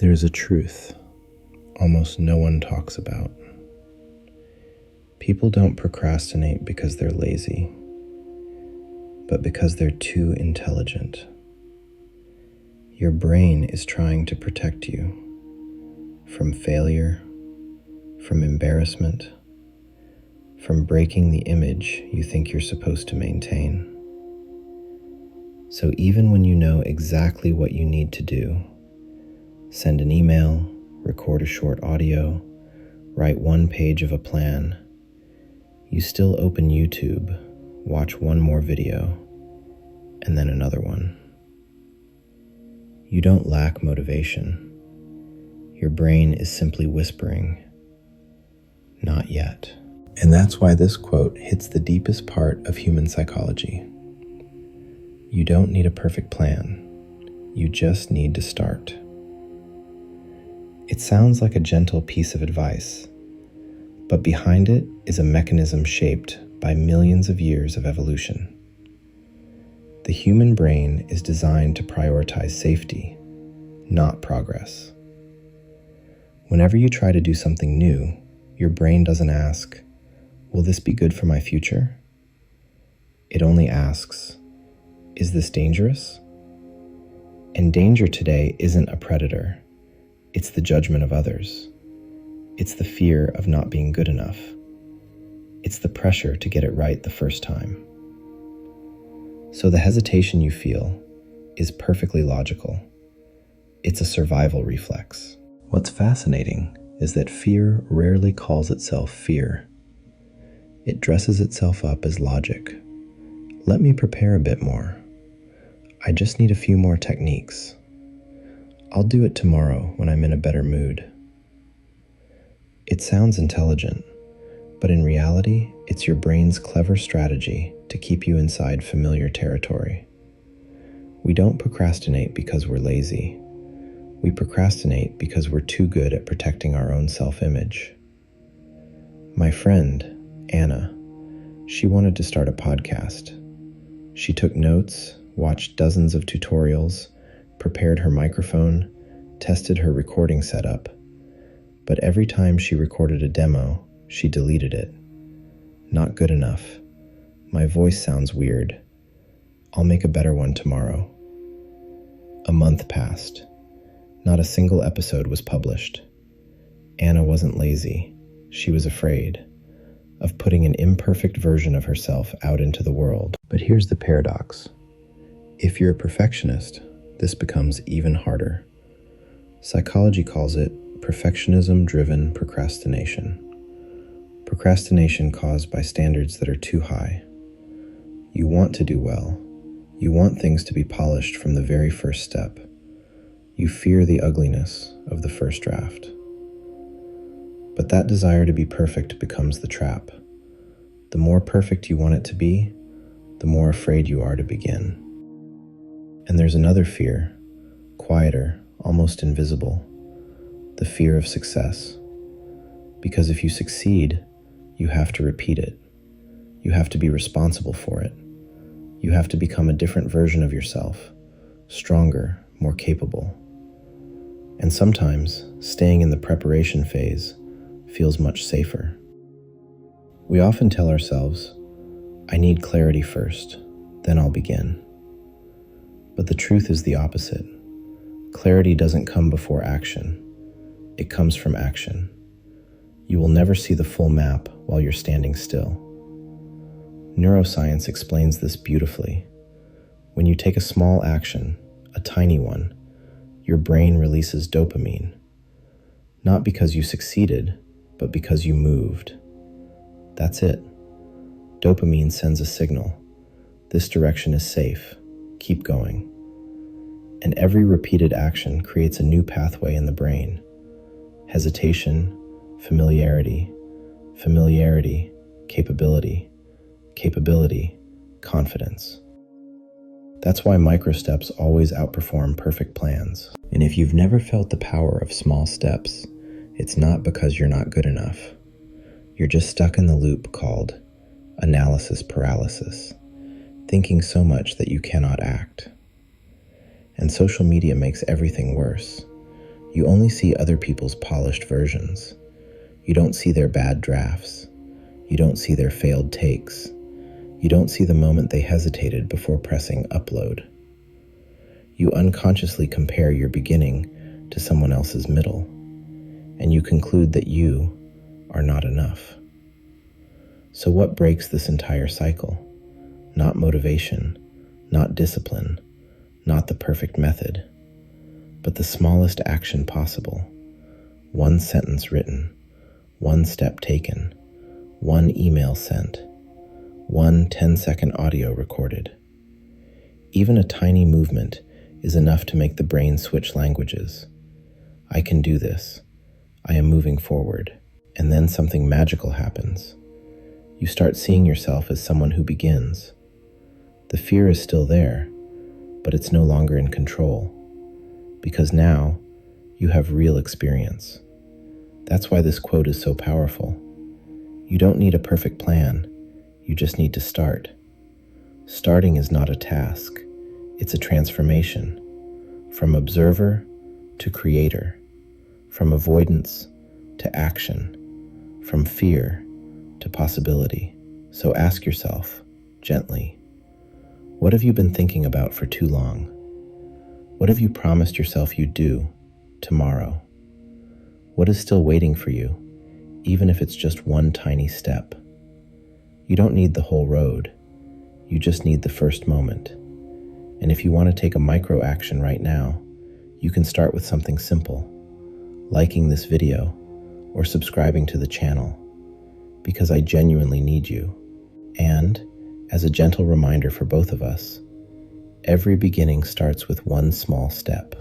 There's a truth almost no one talks about. People don't procrastinate because they're lazy, but because they're too intelligent. Your brain is trying to protect you from failure, from embarrassment, from breaking the image you think you're supposed to maintain. So even when you know exactly what you need to do, send an email, record a short audio, write one page of a plan, you still open YouTube, watch one more video, and then another one. You don't lack motivation. Your brain is simply whispering, "Not yet." And that's why this quote hits the deepest part of human psychology. You don't need a perfect plan. You just need to start. It sounds like a gentle piece of advice, but behind it is a mechanism shaped by millions of years of evolution. The human brain is designed to prioritize safety, not progress. Whenever you try to do something new, your brain doesn't ask, "Will this be good for my future?" It only asks, "Is this dangerous?" And danger today isn't a predator. It's the judgment of others. It's the fear of not being good enough. It's the pressure to get it right the first time. So the hesitation you feel is perfectly logical. It's a survival reflex. What's fascinating is that fear rarely calls itself fear. It dresses itself up as logic. Let me prepare a bit more. I just need a few more techniques. I'll do it tomorrow when I'm in a better mood. It sounds intelligent, but in reality, it's your brain's clever strategy to keep you inside familiar territory. We don't procrastinate because we're lazy. We procrastinate because we're too good at protecting our own self-image. My friend, Anna, she wanted to start a podcast. She took notes, watched dozens of tutorials, prepared her microphone, tested her recording setup. But every time she recorded a demo, she deleted it. Not good enough. My voice sounds weird. I'll make a better one tomorrow. A month passed. Not a single episode was published. Anna wasn't lazy. She was afraid of putting an imperfect version of herself out into the world. But here's the paradox. If you're a perfectionist, this becomes even harder. Psychology calls it perfectionism-driven procrastination. Procrastination caused by standards that are too high. You want to do well. You want things to be polished from the very first step. You fear the ugliness of the first draft. But that desire to be perfect becomes the trap. The more perfect you want it to be, the more afraid you are to begin. And there's another fear, quieter, almost invisible, the fear of success. Because if you succeed, you have to repeat it. You have to be responsible for it. You have to become a different version of yourself, stronger, more capable. And sometimes, staying in the preparation phase feels much safer. We often tell ourselves, "I need clarity first, then I'll begin." But the truth is the opposite. Clarity doesn't come before action. It comes from action. You will never see the full map while you're standing still. Neuroscience explains this beautifully. When you take a small action, a tiny one, your brain releases dopamine. Not because you succeeded, but because you moved. That's it. Dopamine sends a signal. This direction is safe. Keep going. And every repeated action creates a new pathway in the brain. Hesitation, familiarity, capability, confidence. That's why microsteps always outperform perfect plans. And if you've never felt the power of small steps, it's not because you're not good enough. You're just stuck in the loop called analysis paralysis, thinking so much that you cannot act. And social media makes everything worse. You only see other people's polished versions. You don't see their bad drafts. You don't see their failed takes. You don't see the moment they hesitated before pressing upload. You unconsciously compare your beginning to someone else's middle, and you conclude that you are not enough. So what breaks this entire cycle? Not motivation, not discipline, not the perfect method, but the smallest action possible. One sentence written, one step taken, one email sent, one 10-second audio recorded. Even a tiny movement is enough to make the brain switch languages. I can do this. I am moving forward. And then something magical happens. You start seeing yourself as someone who begins. The fear is still there, but it's no longer in control, because now you have real experience. That's why this quote is so powerful. You don't need a perfect plan. You just need to start. Starting is not a task. It's a transformation. From observer to creator. From avoidance to action. From fear to possibility. So ask yourself, gently, what have you been thinking about for too long? What have you promised yourself you'd do tomorrow? What is still waiting for you, even if it's just one tiny step? You don't need the whole road. You just need the first moment. And if you want to take a micro action right now, you can start with something simple, liking this video or subscribing to the channel, because I genuinely need you. And as a gentle reminder for both of us, every beginning starts with one small step.